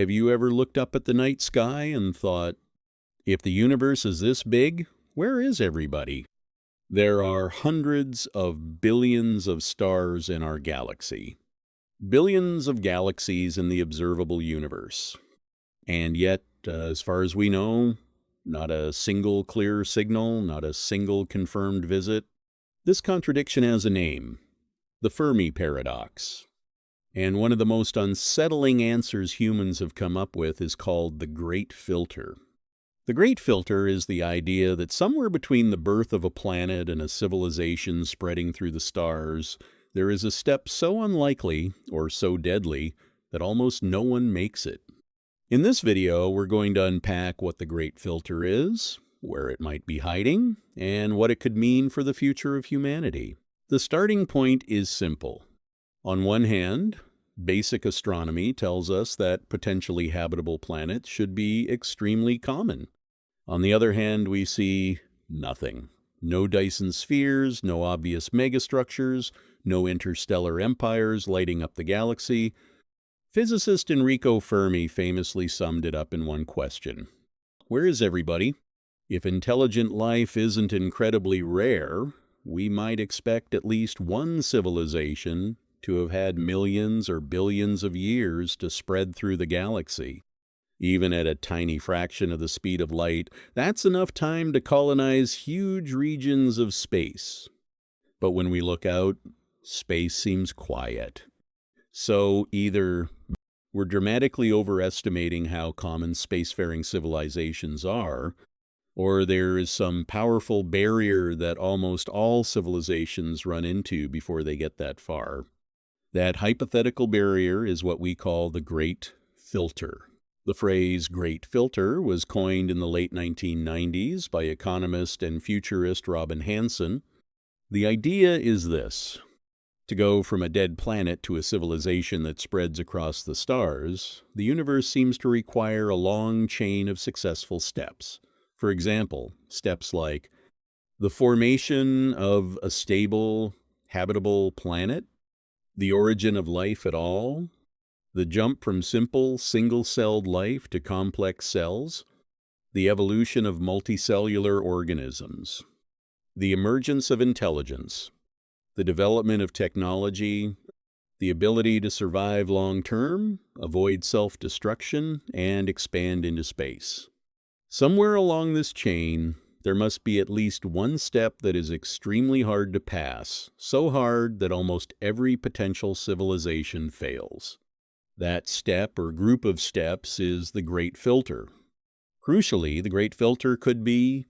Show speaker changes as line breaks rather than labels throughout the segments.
Have you ever looked up at the night sky and thought, if the universe is this big, where is everybody? There are hundreds of billions of stars in our galaxy. Billions of galaxies in the observable universe. And yet, as far as we know, not a single clear signal, not a single confirmed visit. This contradiction has a name, the Fermi Paradox. And one of the most unsettling answers humans have come up with is called the Great Filter. The Great Filter is the idea that somewhere between the birth of a planet and a civilization spreading through the stars, there is a step so unlikely or so deadly that almost no one makes it. In this video, we're going to unpack what the Great Filter is, where it might be hiding, and what it could mean for the future of humanity. The starting point is simple. On one hand, basic astronomy tells us that potentially habitable planets should be extremely common. On the other hand, we see nothing. No Dyson spheres, no obvious megastructures, no interstellar empires lighting up the galaxy. Physicist Enrico Fermi famously summed it up in one question. Where is everybody? If intelligent life isn't incredibly rare, we might expect at least one civilization to have had millions or billions of years to spread through the galaxy. Even at a tiny fraction of the speed of light, that's enough time to colonize huge regions of space. But when we look out, space seems quiet. So either we're dramatically overestimating how common spacefaring civilizations are, or there is some powerful barrier that almost all civilizations run into before they get that far. That hypothetical barrier is what we call the Great Filter. The phrase Great Filter was coined in the late 1990s by economist and futurist Robin Hanson. The idea is this. To go from a dead planet to a civilization that spreads across the stars, the universe seems to require a long chain of successful steps. For example, steps like the formation of a stable, habitable planet, the origin of life at all, the jump from simple, single-celled life to complex cells, the evolution of multicellular organisms, the emergence of intelligence, the development of technology, the ability to survive long-term, avoid self-destruction, and expand into space. Somewhere along this chain, there must be at least one step that is extremely hard to pass, so hard that almost every potential civilization fails. That step or group of steps is the Great Filter. Crucially, the Great Filter could be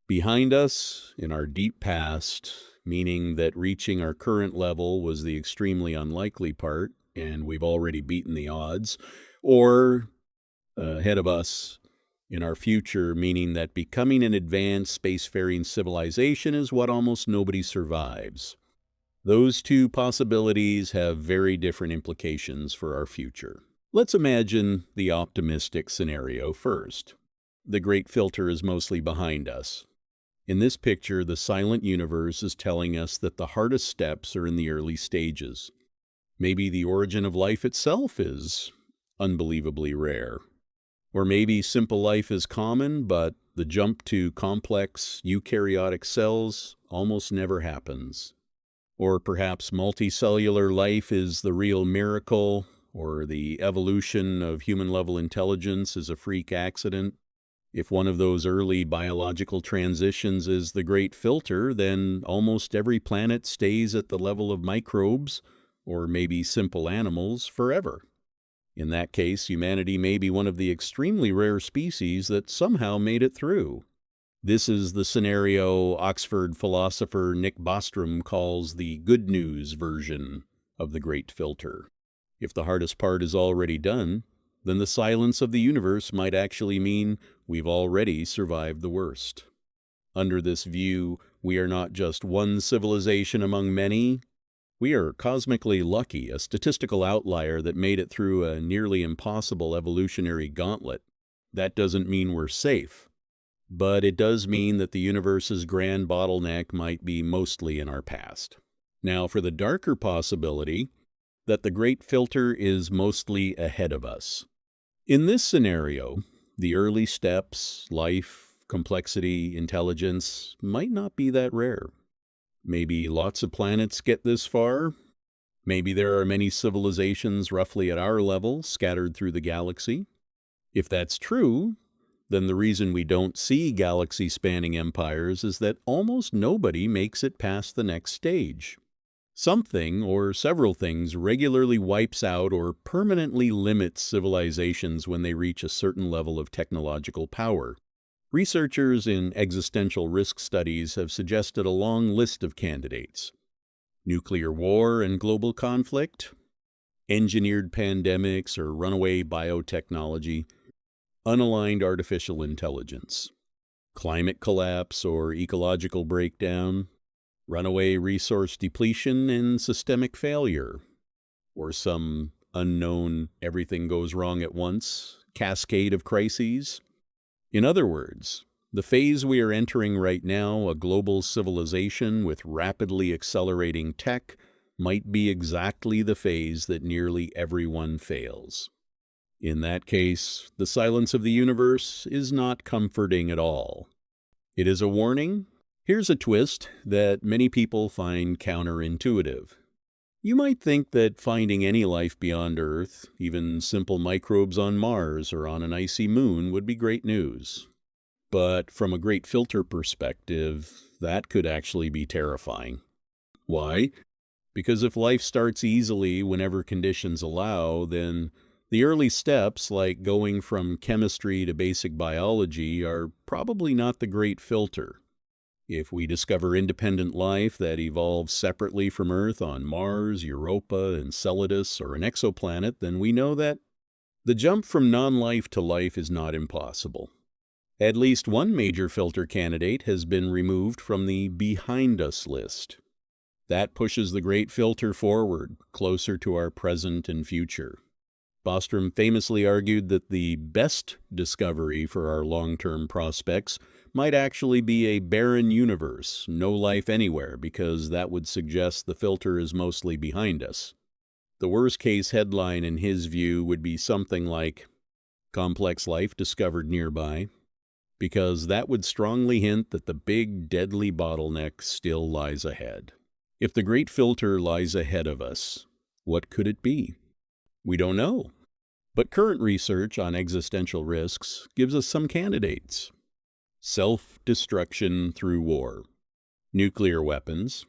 behind us in our deep past, meaning that reaching our current level was the extremely unlikely part, and we've already beaten the odds, or ahead of us in our future, meaning that becoming an advanced spacefaring civilization is what almost nobody survives. Those two possibilities have very different implications for our future. Let's imagine the optimistic scenario first. The Great Filter is mostly behind us. In this picture, the silent universe is telling us that the hardest steps are in the early stages. Maybe the origin of life itself is unbelievably rare. Or maybe simple life is common, but the jump to complex eukaryotic cells almost never happens. Or perhaps multicellular life is the real miracle, or the evolution of human-level intelligence is a freak accident. If one of those early biological transitions is the Great Filter, then almost every planet stays at the level of microbes, or maybe simple animals, forever. In that case, humanity may be one of the extremely rare species that somehow made it through. This is the scenario Oxford philosopher Nick Bostrom calls the good news version of the Great Filter. If the hardest part is already done, then the silence of the universe might actually mean we've already survived the worst. Under this view, we are not just one civilization among many. We are cosmically lucky, a statistical outlier that made it through a nearly impossible evolutionary gauntlet. That doesn't mean we're safe, but it does mean that the universe's grand bottleneck might be mostly in our past. Now, for the darker possibility that the Great Filter is mostly ahead of us. In this scenario, the early steps, life, complexity, intelligence, might not be that rare. Maybe lots of planets get this far. Maybe there are many civilizations roughly at our level scattered through the galaxy. If that's true, then the reason we don't see galaxy-spanning empires is that almost nobody makes it past the next stage. Something or several things regularly wipes out or permanently limits civilizations when they reach a certain level of technological power. Researchers in existential risk studies have suggested a long list of candidates: nuclear war and global conflict, engineered pandemics or runaway biotechnology, unaligned artificial intelligence, climate collapse or ecological breakdown, runaway resource depletion and systemic failure, or some unknown everything goes wrong at once cascade of crises. In other words, the phase we are entering right now, a global civilization with rapidly accelerating tech, might be exactly the phase that nearly everyone fails. In that case, the silence of the universe is not comforting at all. It is a warning. Here's a twist that many people find counterintuitive. You might think that finding any life beyond Earth, even simple microbes on Mars or on an icy moon, would be great news. But from a great filter perspective, that could actually be terrifying. Why? Because if life starts easily whenever conditions allow, then the early steps, like going from chemistry to basic biology, are probably not the great filter. If we discover independent life that evolves separately from Earth on Mars, Europa, Enceladus, or an exoplanet, then we know that the jump from non-life to life is not impossible. At least one major filter candidate has been removed from the behind us list. That pushes the great filter forward, closer to our present and future. Bostrom famously argued that the best discovery for our long-term prospects might actually be a barren universe, no life anywhere, because that would suggest the filter is mostly behind us. The worst-case headline in his view would be something like, "Complex life discovered nearby," because that would strongly hint that the big, deadly bottleneck still lies ahead. If the great filter lies ahead of us, what could it be? We don't know. But current research on existential risks gives us some candidates. Self-destruction through war. Nuclear weapons,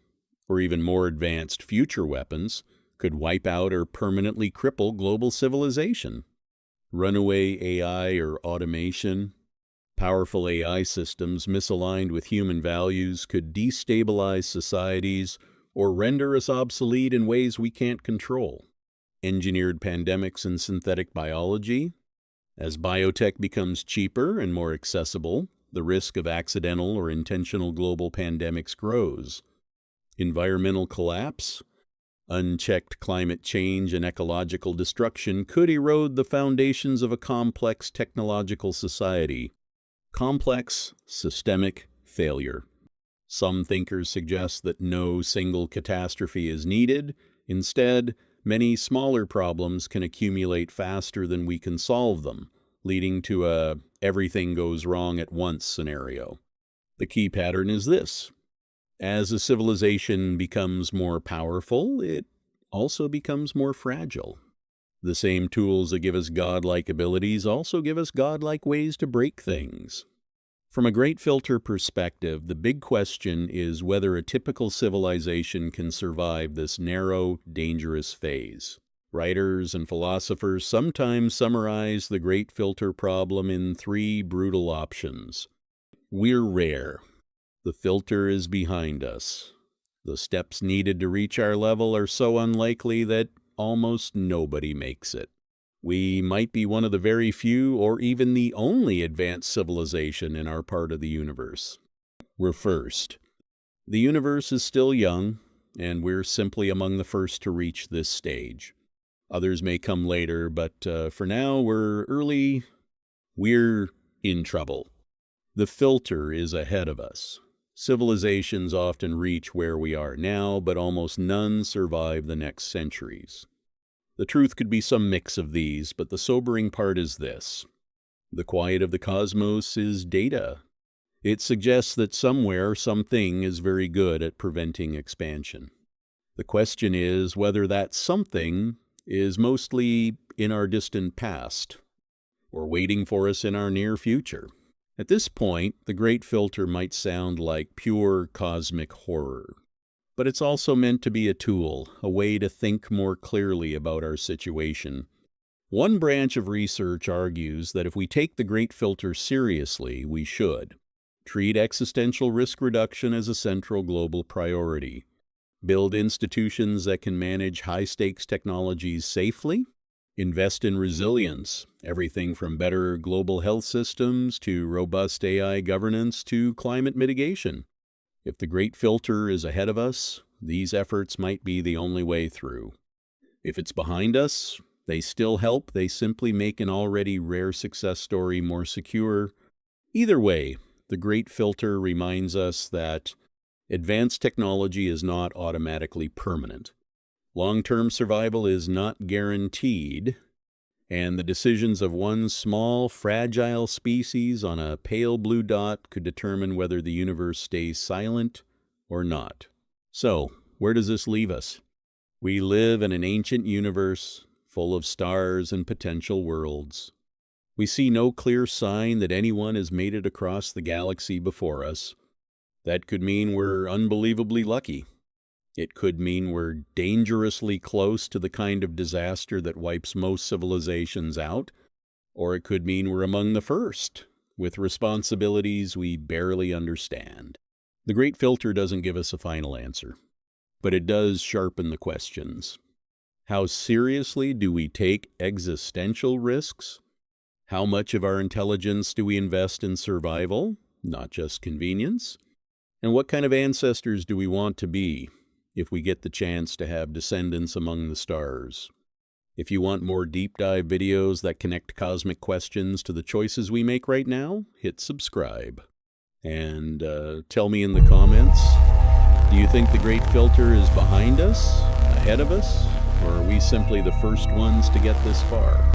or even more advanced future weapons, could wipe out or permanently cripple global civilization. Runaway AI or automation. Powerful AI systems misaligned with human values could destabilize societies or render us obsolete in ways we can't control. Engineered pandemics and synthetic biology. As biotech becomes cheaper and more accessible, the risk of accidental or intentional global pandemics grows. Environmental collapse. Unchecked climate change and ecological destruction could erode the foundations of a complex technological society. Complex, systemic failure. Some thinkers suggest that no single catastrophe is needed. Instead, many smaller problems can accumulate faster than we can solve them, leading to a everything goes wrong at once scenario. The key pattern is this: as a civilization becomes more powerful, it also becomes more fragile. The same tools that give us godlike abilities also give us godlike ways to break things. From a great filter perspective, the big question is whether a typical civilization can survive this narrow, dangerous phase. Writers and philosophers sometimes summarize the great filter problem in 3 brutal options. We're rare. The filter is behind us. The steps needed to reach our level are so unlikely that almost nobody makes it. We might be one of the very few or even the only advanced civilization in our part of the universe. We're first. The universe is still young, and we're simply among the first to reach this stage. Others may come later, but for now we're early. We're in trouble. The filter is ahead of us. Civilizations often reach where we are now, but almost none survive the next centuries. The truth could be some mix of these, but the sobering part is this. The quiet of the cosmos is data. It suggests that somewhere, something is very good at preventing expansion. The question is whether that something is mostly in our distant past or waiting for us in our near future. At this point, the Great Filter might sound like pure cosmic horror. But it's also meant to be a tool, a way to think more clearly about our situation. One branch of research argues that if we take the Great Filter seriously, we should treat existential risk reduction as a central global priority, build institutions that can manage high-stakes technologies safely, invest in resilience, everything from better global health systems to robust AI governance to climate mitigation. If the Great Filter is ahead of us, these efforts might be the only way through. If it's behind us, they still help. They simply make an already rare success story more secure. Either way, the Great Filter reminds us that advanced technology is not automatically permanent. Long-term survival is not guaranteed, and the decisions of one small, fragile species on a pale blue dot could determine whether the universe stays silent or not. So, where does this leave us? We live in an ancient universe full of stars and potential worlds. We see no clear sign that anyone has made it across the galaxy before us. That could mean we're unbelievably lucky. It could mean we're dangerously close to the kind of disaster that wipes most civilizations out, or it could mean we're among the first, with responsibilities we barely understand. The Great Filter doesn't give us a final answer, but it does sharpen the questions. How seriously do we take existential risks? How much of our intelligence do we invest in survival, not just convenience? And what kind of ancestors do we want to be if we get the chance to have descendants among the stars? If you want more deep dive videos that connect cosmic questions to the choices we make right now, hit subscribe. And tell me in the comments, do you think the Great Filter is behind us, ahead of us, or are we simply the first ones to get this far?